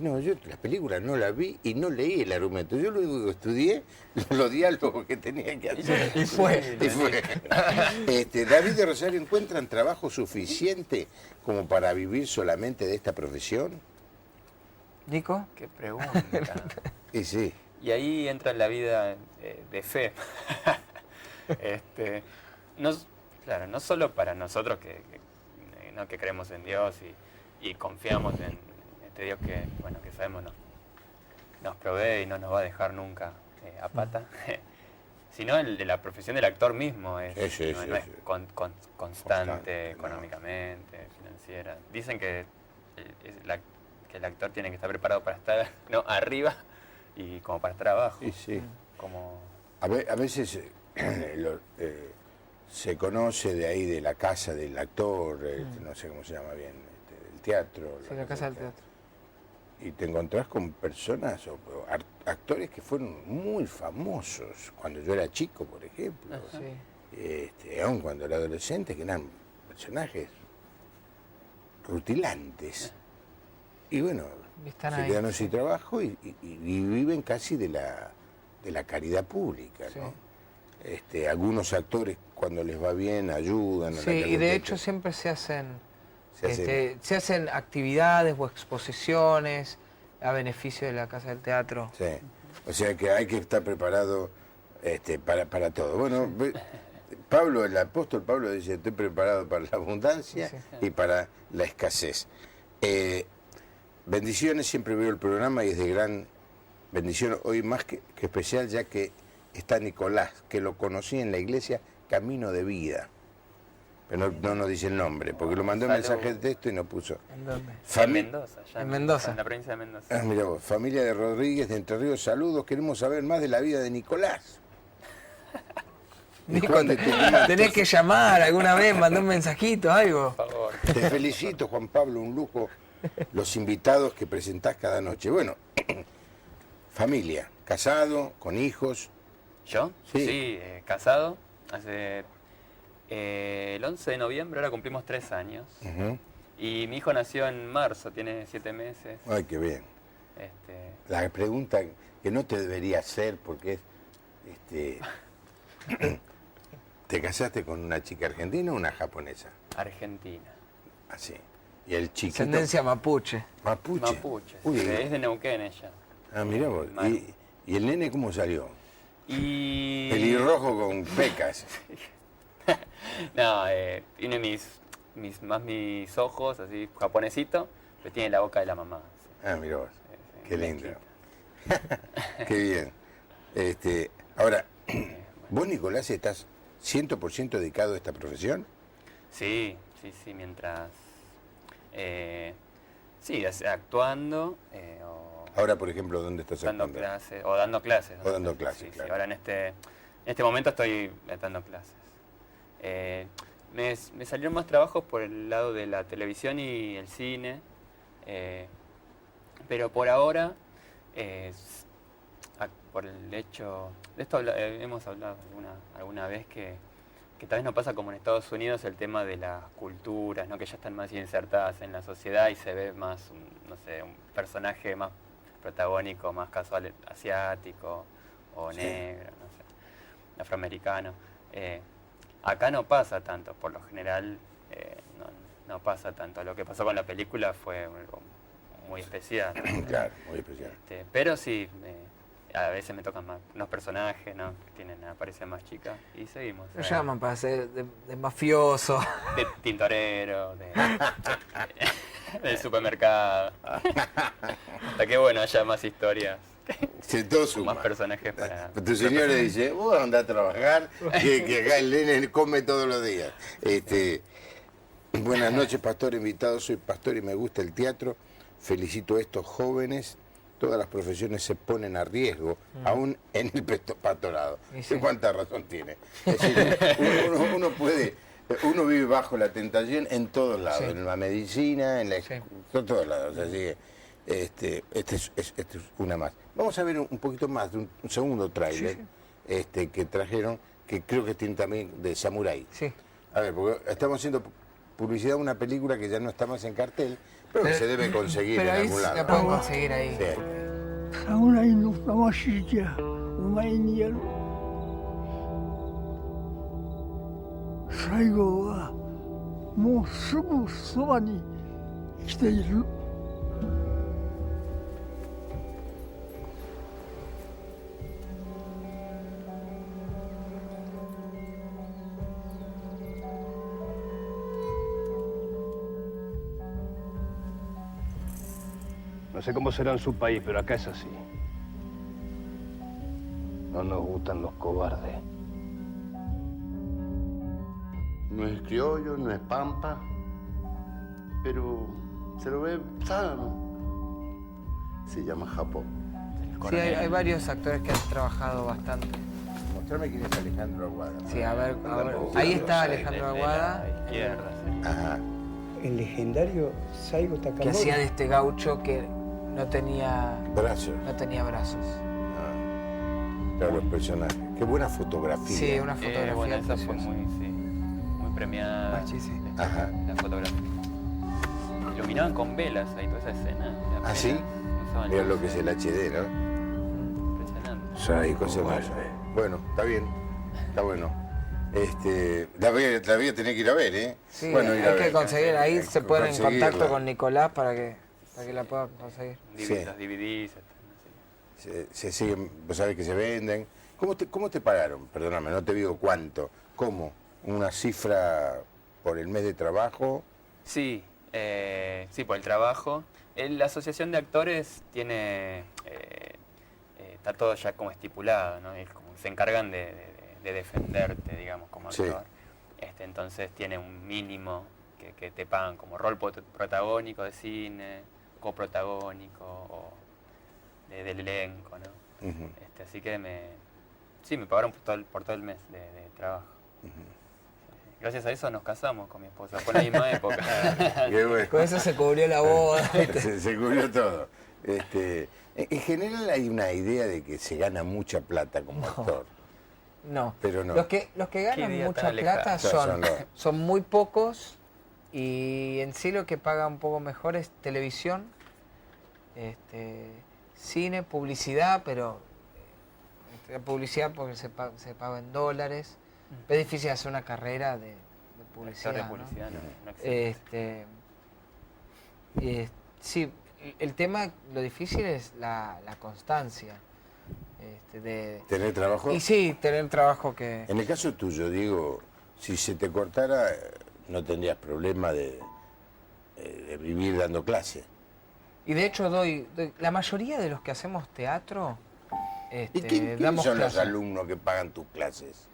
no, yo la película no la vi y no leí el argumento. Yo lo único que estudié, los diálogos que tenía que hacer. Y fue. David de Rosario, ¿encuentran trabajo suficiente como para vivir solamente de esta profesión? ¿Nico? Qué pregunta. Y sí. Y ahí entra la vida de fe. Claro, no solo para nosotros que creemos en Dios y confiamos en este Dios que sabemos nos provee y no nos va a dejar nunca a pata, sino el de la profesión del actor mismo no es constante económicamente, financiera. Dicen que el actor tiene que estar preparado para estar arriba y como para estar abajo. Sí. Como... A veces se conoce de ahí, de la casa del actor, no sé cómo se llama bien, del teatro. Sí, la casa del teatro. Y te encontrás con personas o actores que fueron muy famosos cuando yo era chico, por ejemplo. Sí. Aún cuando era adolescente, que eran personajes rutilantes. Y bueno, se quedaron sin trabajo y viven casi de la caridad pública, Sí. ¿no? Algunos actores, cuando les va bien, ayudan. Sí, y de hecho siempre se hacen Se hacen actividades o exposiciones a beneficio de la Casa del Teatro. Sí. O sea que hay que estar preparado para todo. Bueno, Pablo, el apóstol Pablo dice, estoy preparado para la abundancia y para la escasez. Bendiciones, siempre veo el programa y es de gran bendición, hoy más que especial, ya que está Nicolás, que lo conocí en la iglesia Camino de Vida. Pero no nos dice el nombre, porque lo mandó en mensaje de texto y no puso. ¿En dónde? En Mendoza, En Mendoza. En la provincia de Mendoza. Mira vos, familia de Rodríguez de Entre Ríos, saludos, queremos saber más de la vida de Nicolás. Nico, tenés que llamar alguna vez, mandar un mensajito, algo. Por favor. Te felicito, Juan Pablo, un lujo los invitados que presentás cada noche. Bueno, familia, casado, con hijos. ¿Yo? Sí. Casado. Hace el 11 de noviembre, ahora cumplimos 3 años. Uh-huh. Y mi hijo nació en marzo, tiene 7 meses. Ay, qué bien. La pregunta que no te debería hacer, porque es, ¿te casaste con una chica argentina o una japonesa? Argentina. Así. Y el chiquito... Ascendencia mapuche. Mapuche. Mapuche. Uy, Sí, es de Neuquén ella. Ah, mirá vos. ¿Y el nene cómo salió? Y... Pelirrojo con pecas. No, tiene mis ojos así japonesito, pero tiene la boca de la mamá. Sí. Ah, mirá vos. Sí, Qué lindo. blanquita. Qué bien. Ahora, ¿vos, Nicolás, estás 100% dedicado a esta profesión? Sí, mientras... actuando o Ahora, por ejemplo, ¿dónde estás dando actuando? clases. O dando clases. O dando clases, Sí, claro. sí. Ahora en este momento estoy dando clases. Me salieron más trabajos por el lado de la televisión y el cine, pero por ahora, por el hecho, de esto hemos hablado alguna vez que tal vez no pasa como en Estados Unidos el tema de las culturas, ¿no? Que ya están más insertadas en la sociedad y se ve más, un personaje más protagónico, más casual, asiático o negro, no sé, afroamericano. Acá no pasa tanto, por lo general no pasa tanto. Lo que pasó con la película fue algo muy especial. Claro, muy especial. Pero sí, a veces me tocan más unos personajes, ¿no? Que aparecen más chicas y seguimos. Lo llaman para ser de mafioso. De tintorero, del supermercado. Hasta que bueno, haya más historias. Todo suma. Más personajes para... Tu señora dice, vos andá a trabajar, que acá el nene come todos los días. Buenas noches, pastor invitado. Soy pastor y me gusta el teatro. Felicito a estos jóvenes. Todas las profesiones se ponen a riesgo, aún en el pastorado. Sí. ¿Cuánta razón tiene? Es decir, uno vive bajo la tentación en todos lados, en la medicina, en todos lados. Así que este es una más. Vamos a ver un poquito más de un segundo tráiler que trajeron, que creo que tiene también de Samurái. Sí. A ver, porque estamos haciendo publicidad de una película que ya no está más en cartel, pero que se debe conseguir en algún lado. La pueden conseguir ahí. Sí. 侍の魂じゃお前にやる。最後はもうすぐそばに来ている。No sé cómo será en su país, pero acá es así. No nos gustan los cobardes. No es criollo, no es pampa, pero se lo ve sano. Se llama Japón. Sí, hay varios actores que han trabajado bastante. Mostrame quién es Alejandro Aguada. Sí, a ver. Ahí está Alejandro Aguada, De la izquierda, sí. Ajá. El legendario Saigo que Takamori. hacía de este gaucho que no tenía Brazos. brazos. Claro, los personajes. Qué buena fotografía. Sí, una fotografía Bueno, esa fue preciosa. muy premiada. Ah, sí, sí. Ajá. La fotografía. Iluminaban con velas ahí toda esa escena. ¿Ah, sí? Usaban Mira lo luces. que es el HD, ¿no? Impresionante. Psycho se mueve. Bueno, está bien. Está bueno. La voy a tener que ir a ver, ¿eh? Sí, Bueno, ir a hay que ver. conseguir, ahí se ponen en contacto Conseguirla. con Nicolás para que la puedan conseguir. Sí. Los DVDs. Se siguen, vos sabés que se venden. ¿Cómo te pagaron? Perdóname, no te digo cuánto. ¿Cómo? ¿Una cifra por el mes de trabajo? Sí, sí, por el trabajo. La asociación de actores tiene, está todo ya como estipulado, ¿no? Es como, se encargan de defenderte, digamos, como Sí. actor. Entonces tiene un mínimo que te pagan como rol protagónico de cine, coprotagónico o del elenco, ¿no? Ujú. Así que sí, me pagaron por todo el mes de trabajo. Gracias a eso nos casamos con mi esposa, fue en la misma época. Qué bueno. Con eso se cubrió la boda. Se cubrió todo. En general hay una idea de que se gana mucha plata como actor. No. Pero no. Los que Qué ganan día mucha tan alejado. plata Son los- son muy pocos y en sí lo que paga un poco mejor es televisión, cine, publicidad, pero publicidad porque se paga en dólares. Es difícil hacer una carrera de publicidad. Actor de ¿no? publicidad no existe. Sí, el tema, lo difícil es la constancia. ¿Tener trabajo? Y sí, tener trabajo que... En el caso tuyo, digo, si se te cortara, no tendrías problema de vivir dando clase. Y de hecho la mayoría de los que hacemos teatro, ¿Y quiénes damos son los clase. alumnos que pagan tus clases?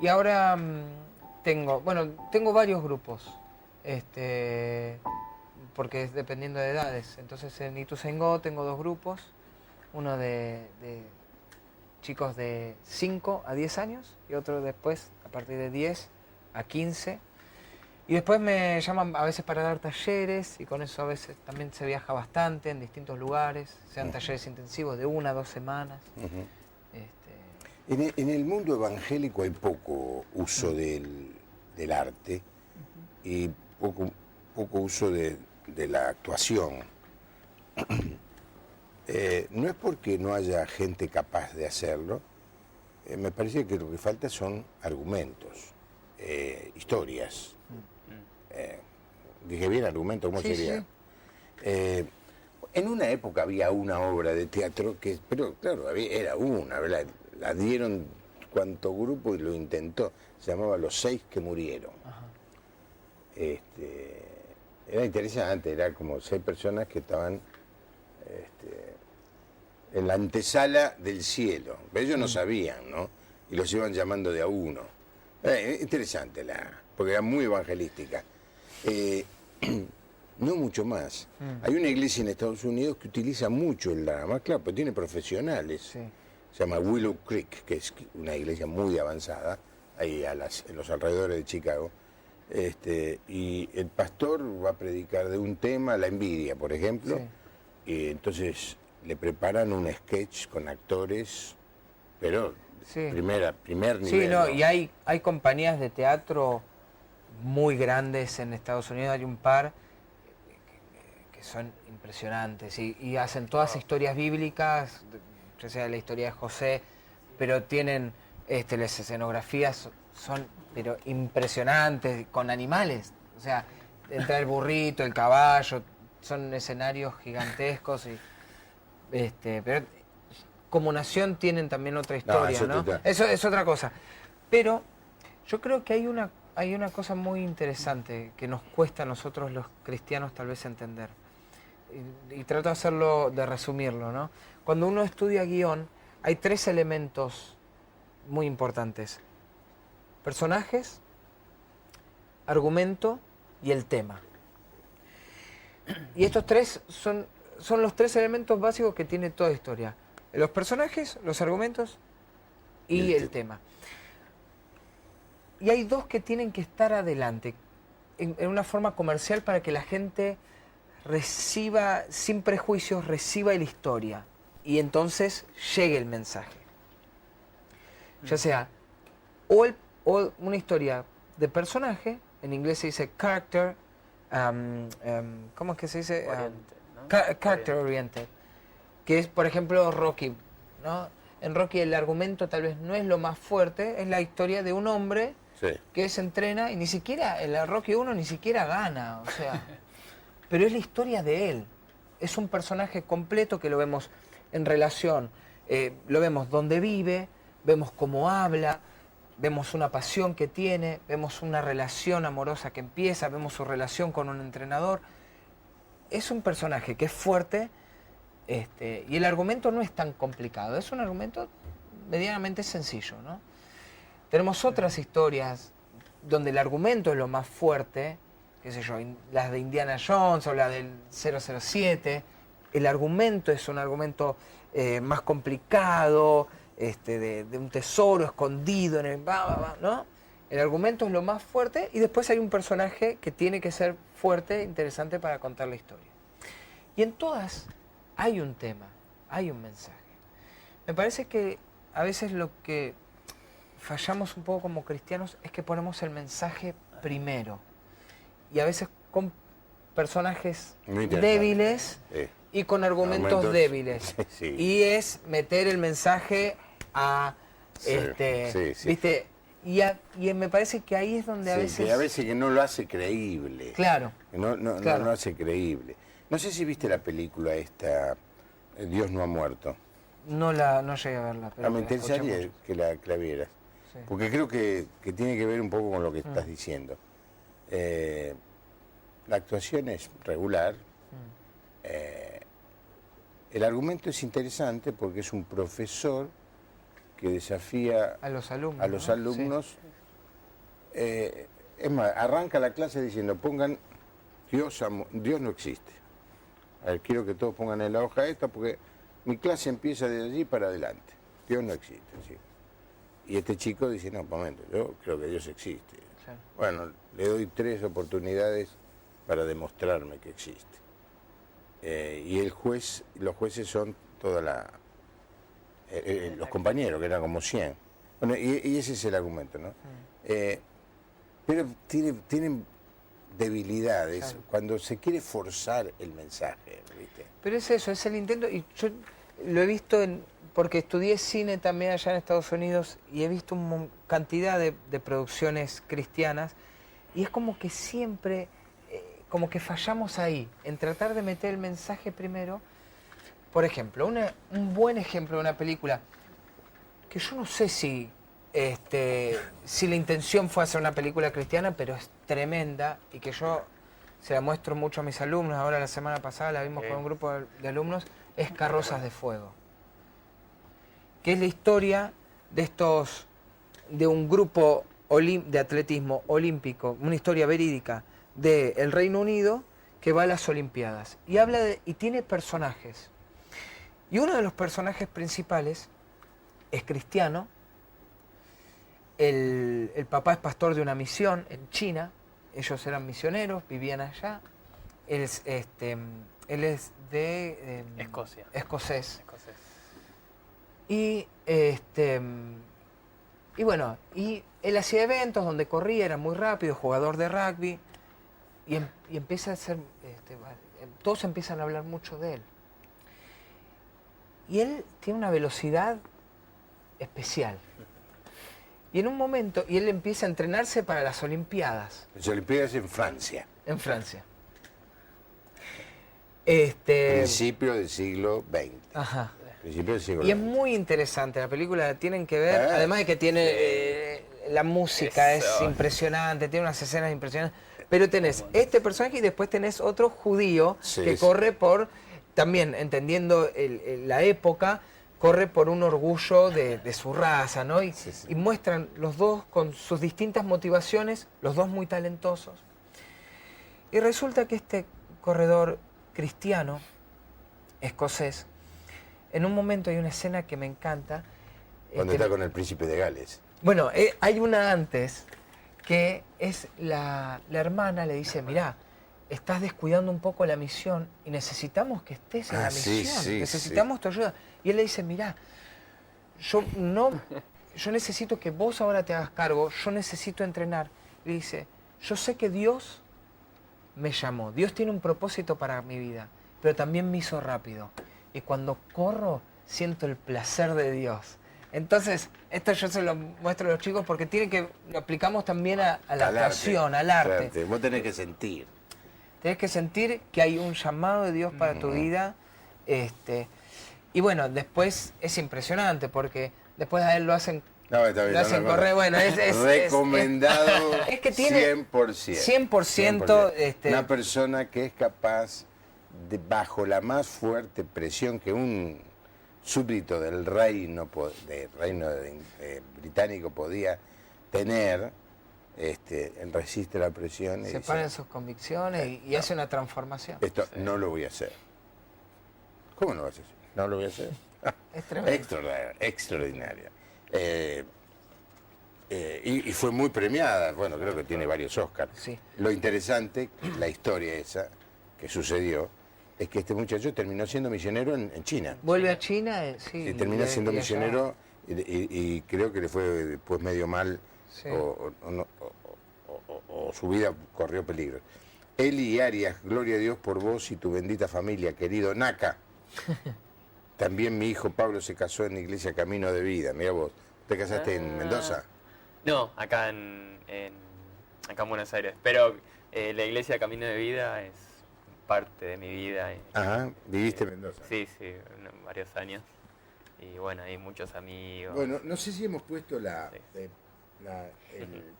Y ahora tengo varios grupos, porque es dependiendo de edades. Entonces en Ituzaingó tengo 2 grupos, uno de chicos de 5 a 10 años y otro después a partir de 10 a 15. Y después me llaman a veces para dar talleres y con eso a veces también se viaja bastante en distintos lugares, sean talleres intensivos de 1 a 2 semanas. Ujú. En el mundo evangélico hay poco uso del arte y poco uso de la actuación. No es porque no haya gente capaz de hacerlo, me parece que lo que falta son argumentos, historias. Dije bien argumento, ¿cómo Sí, sería? sí. En una época había una obra de teatro pero claro, era una, ¿verdad? La dieron cuanto grupo y lo intentó. Se llamaba Los 6 que murieron. Ajá. Era interesante, era como 6 personas que estaban en la antesala del cielo. Pero ellos no sabían, ¿no? Y los iban llamando de a uno. Interesante, porque era muy evangelística. No mucho más. Hay una iglesia en Estados Unidos que utiliza mucho el drama, claro, pero tiene profesionales. Sí. Se llama Willow Creek, que es una iglesia muy avanzada, ahí en los alrededores de Chicago. Y el pastor va a predicar de un tema, la envidia, por ejemplo, Sí. y entonces le preparan un sketch con actores, pero Sí. primer nivel. Sí, no, ¿no? y hay compañías de teatro muy grandes en Estados Unidos, hay un par que son impresionantes y hacen todas historias bíblicas, ya sea la historia de José, pero tienen las escenografías son pero impresionantes, con animales, o sea, entra el burrito, el caballo, son escenarios gigantescos pero como nación tienen también otra historia, eso ¿no? total. Eso es otra cosa. Pero yo creo que hay una cosa muy interesante que nos cuesta a nosotros los cristianos tal vez entender. Y trato de resumirlo, ¿no? Cuando uno estudia guión, hay 3 elementos muy importantes. Personajes, argumento y el tema. Y estos 3 son los 3 elementos básicos que tiene toda historia. Los personajes, los argumentos y el tema. Y hay 2 que tienen que estar adelante, en una forma comercial para que la gente reciba, sin prejuicios, reciba la historia. Y entonces llegue el mensaje. Ya sea, o una historia de personaje, en inglés se dice character, ¿cómo es que se dice? Oriented, ¿no? Character oriented, que es, por ejemplo, Rocky, ¿no? en Rocky el argumento tal vez no es lo más fuerte, es la historia de un hombre Sí. que se entrena y ni siquiera, en la Rocky 1 ni siquiera gana, o sea, pero es la historia de él. Es un personaje completo que lo vemos en relación, lo vemos donde vive, vemos cómo habla, vemos una pasión que tiene, vemos una relación amorosa que empieza, vemos su relación con un entrenador. Es un personaje que es fuerte, y el argumento no es tan complicado, es un argumento medianamente sencillo, ¿no? Tenemos otras historias donde el argumento es lo más fuerte, qué sé yo, las de Indiana Jones o la del 007. El argumento es un argumento más complicado, de un tesoro escondido en el... ¿no? El argumento es lo más fuerte y después hay un personaje que tiene que ser fuerte, interesante para contar la historia. Y en todas hay un tema, hay un mensaje. Me parece que a veces lo que fallamos un poco como cristianos es que ponemos el mensaje primero. Y a veces con personajes Muy interesante. débiles Sí. y con argumentos débiles. Sí. Y es meter el mensaje a... Sí, sí. ¿viste? Y me parece que ahí es donde Sí, a veces que no lo hace creíble. Claro. No Claro. lo hace creíble. No sé si viste la película esta, Dios no ha muerto. No llegué a verla. Pero Me la interesaría escuché mucho. que la vieras. Sí. Porque creo que tiene que ver un poco con lo que estás diciendo. La actuación es regular. El argumento es interesante porque es un profesor que desafía A los alumnos. a los ¿no? alumnos. Es más, arranca la clase diciendo, pongan, Dios no existe. A ver, quiero que todos pongan en la hoja esta porque mi clase empieza de allí para adelante. Dios no existe. ¿Sí? Y este chico dice, no, un momento, yo creo que Dios existe. Claro. Bueno, le doy 3 oportunidades para demostrarme que existe. Y los jueces son toda los compañeros, que eran como 100. Bueno, y ese es el argumento, ¿no? Pero tienen debilidades Claro. cuando se quiere forzar el mensaje, ¿viste? Pero es eso, es el intento, y yo lo he visto porque estudié cine también allá en Estados Unidos y he visto cantidad de producciones cristianas y es como que siempre, como que fallamos ahí, en tratar de meter el mensaje primero. Por ejemplo, un buen ejemplo de una película que yo no sé si la intención fue hacer una película cristiana, pero es tremenda y que yo se la muestro mucho a mis alumnos. Ahora la semana pasada la vimos con un grupo de alumnos, es Carrozas de Fuego, que es la historia de un grupo de atletismo olímpico, una historia verídica del Reino Unido que va a las Olimpiadas y tiene personajes. Y uno de los personajes principales es cristiano. El papá es pastor de una misión en China. Ellos eran misioneros, vivían allá. Él es de... Escocia. Escocés. Escocés. Y bueno, y él hacía eventos donde corría, era muy rápido, jugador de rugby. Y empieza a ser... todos empiezan a hablar mucho de él. Y él tiene una velocidad especial. Y en un momento, él empieza a entrenarse para las Olimpiadas. Las Olimpiadas en Francia, En Francia. principio del siglo XX. Ajá. Principio del siglo Y es XX. muy interesante la película, la tienen que ver. Además de que tiene la música, es impresionante, tiene unas escenas impresionantes. Pero tenés este personaje y después tenés otro judío que corre por, también entendiendo la época, corre por un orgullo de su raza, ¿no? Y muestran los dos con sus distintas motivaciones, los dos muy talentosos. Y resulta que este corredor cristiano, escocés, en un momento hay una escena que me encanta. Cuando está con el príncipe de Gales. Bueno, hay una antes que es la hermana le dice, mirá, estás descuidando un poco la misión y necesitamos que estés en la misión, necesitamos tu ayuda. Y él le dice, mirá, yo necesito que vos ahora te hagas cargo, yo necesito entrenar. Y dice, yo sé que Dios me llamó, Dios tiene un propósito para mi vida, pero también me hizo rápido. Y cuando corro, siento el placer de Dios. Entonces, esto yo se lo muestro a los chicos porque lo aplicamos también a la actuación, al arte. Vos tenés que sentir. Tenés que sentir que hay un llamado de Dios para tu vida. Y bueno, después es impresionante porque después a él lo hacen, correr. Bueno, recomendado es que tiene 100%. 100%. Una persona que es capaz de, bajo la más fuerte presión que un súbdito del reino británico podía tener, él resiste la presión. Se para en sus convicciones y hace una transformación. Esto no lo voy a hacer. ¿Cómo no lo vas a hacer? No lo voy a hacer. Es tremendo. Extraordinaria. Y fue muy premiada. Bueno, creo que tiene varios Oscars. Sí. Lo interesante, la historia esa que sucedió, es que este muchacho terminó siendo misionero en China. Vuelve a China, sí. Y termina siendo misionero y creo que le fue después medio mal, sí. o su vida corrió peligro. Eli Arias, gloria a Dios por vos y tu bendita familia, querido Naka. También mi hijo Pablo se casó en la iglesia Camino de Vida. Mira vos, ¿te casaste en Mendoza? No, acá en Buenos Aires. Pero la iglesia Camino de Vida es parte de mi vida. Ajá, ¿viviste en Mendoza? Sí, varios años. Y bueno, hay muchos amigos. Bueno, no sé si hemos puesto el Sí.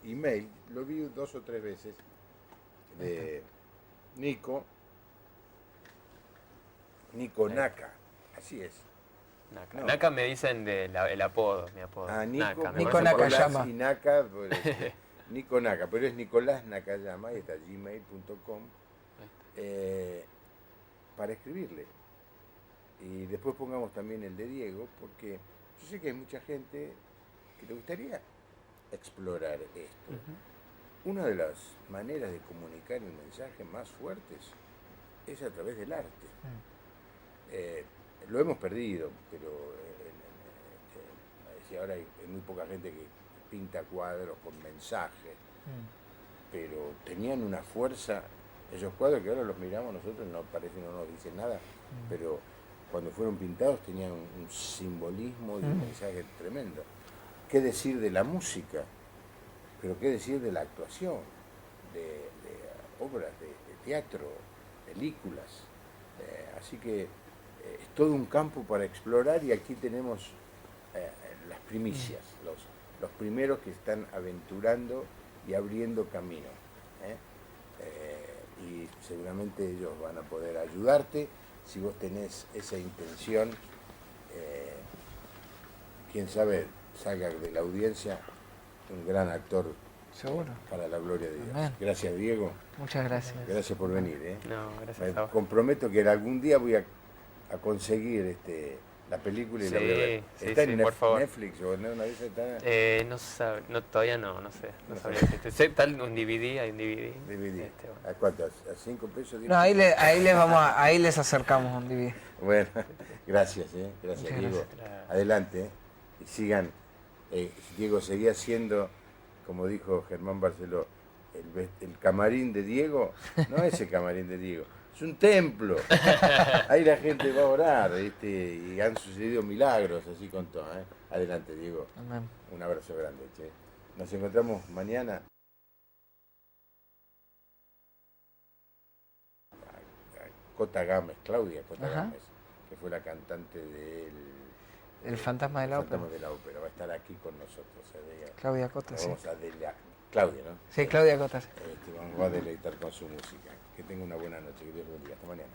email, lo vi 2 o 3 veces, de Nico Naka, así es. Naka. No. Naka me dicen el apodo, mi apodo. Ah, Nico Nico Nakayama. Y Naka, Nico Naka, pero es Nicolás Nakayama, y está gmail.com, para escribirle. Y después pongamos también el de Diego, porque yo sé que hay mucha gente que le gustaría explorar esto. Una de las maneras de comunicar el mensaje más fuertes es a través del arte. Lo hemos perdido, pero ahora hay muy poca gente que pinta cuadros con mensaje, pero tenían una fuerza, esos cuadros que ahora los miramos nosotros, no nos dicen nada, pero cuando fueron pintados tenían un simbolismo y un mensaje tremendo. ¿Qué decir de la música? Pero qué decir de la actuación, de obras de teatro, películas. Así que es todo un campo para explorar y aquí tenemos las primicias, los primeros que están aventurando y abriendo camino. Y seguramente ellos van a poder ayudarte si vos tenés esa intención. Quién sabe, salga de la audiencia un gran actor. Seguro. Para la gloria de Dios. Amén. Gracias, Diego. Muchas gracias. Gracias por venir. No, gracias Me a vos. comprometo que algún día voy a conseguir la película y la voy a ver. Sí, ¿Está en por favor. Netflix o en una de esas? No, todavía no sé. No sabría decirte. Sé tal un DVD, hay un DVD. DVD. Bueno. ¿A cuánto? ¿A 5 pesos? No, ahí les acercamos un DVD. Bueno, gracias, gracias, Muchas Diego. gracias. Adelante, y sigan. Diego, seguía siendo, como dijo Germán Barceló, el camarín de Diego, no es el camarín de Diego, es un templo. Ahí la gente va a orar, y han sucedido milagros así con todo. Adelante, Diego. Amén. Un abrazo grande, che. Nos encontramos mañana. Cota Gámez, Claudia Cota Ajá. Gámez, que fue la cantante del El fantasma de la ópera. Fantasma de la ópera, va a estar aquí con nosotros. Claudia Cota, sí. Vamos a Claudia, ¿no? Sí, Claudia Cota, sí. Vamos a deleitar con su música. Que tenga una buena noche, que Dios los bendiga. Hasta mañana.